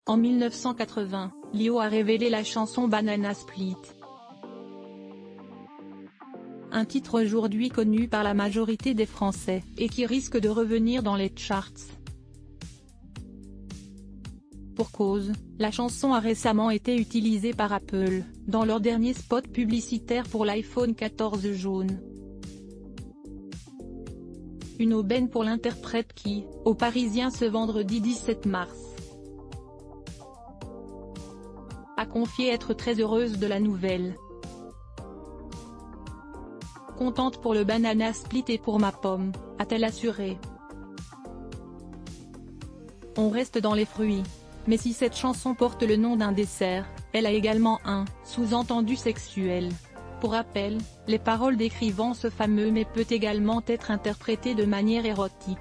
En 1980, Lio a révélé la chanson Banana Split. Un titre aujourd'hui connu par la majorité des Français, et qui risque de revenir dans les charts. Pour cause, la chanson a récemment été utilisée par Apple, dans leur dernier spot publicitaire pour l'iPhone 14 jaune. Une aubaine pour l'interprète qui, aux Parisiens ce vendredi 17 mars, a confié être très heureuse de la nouvelle. Contente pour le Banana Split et pour ma pomme, a-t-elle assuré. On reste dans les fruits. Mais si cette chanson porte le nom d'un dessert, elle a également un sous-entendu sexuel. Pour rappel, les paroles décrivant ce fameux mais peut également être interprétées de manière érotique.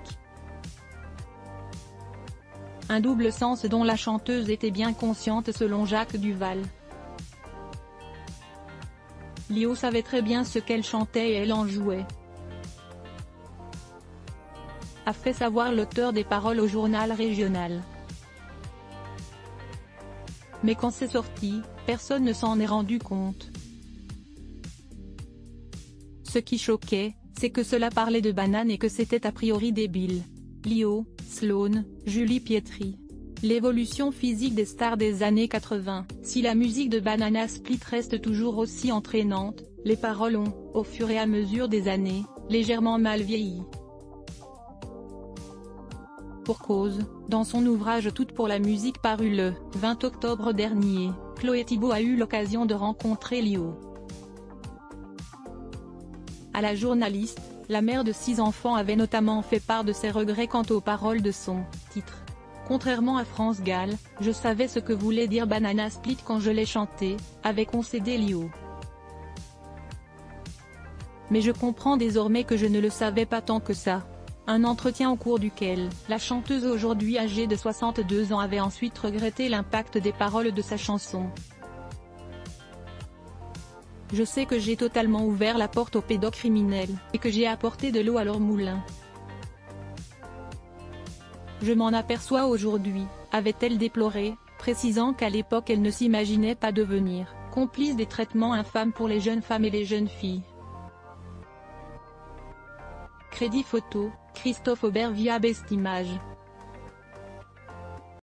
Un double sens dont la chanteuse était bien consciente selon Jacques Duval. Lio savait très bien ce qu'elle chantait et elle en jouait, a fait savoir l'auteur des paroles au journal régional. Mais quand c'est sorti, personne ne s'en est rendu compte. Ce qui choquait, c'est que cela parlait de banane et que c'était a priori débile. Lio, Sloan, Julie Pietri. L'évolution physique des stars des années 80. Si la musique de Banana Split reste toujours aussi entraînante, les paroles ont, au fur et à mesure des années, légèrement mal vieilli. Pour cause, dans son ouvrage Toute pour la musique paru le 20 octobre dernier, Chloé Thibault a eu l'occasion de rencontrer Lio. À la journaliste, la mère de 6 enfants avait notamment fait part de ses regrets quant aux paroles de son titre. Contrairement à France Gall, je savais ce que voulait dire Banana Split quand je l'ai chanté, avait concédé Lio. Mais je comprends désormais que je ne le savais pas tant que ça. Un entretien au cours duquel, la chanteuse aujourd'hui âgée de 62 ans avait ensuite regretté l'impact des paroles de sa chanson. Je sais que j'ai totalement ouvert la porte aux pédocriminels, et que j'ai apporté de l'eau à leur moulin. Je m'en aperçois aujourd'hui, avait-elle déploré, précisant qu'à l'époque elle ne s'imaginait pas devenir complice des traitements infâmes pour les jeunes femmes et les jeunes filles. Crédit photo, Christophe Aubert via Bestimage.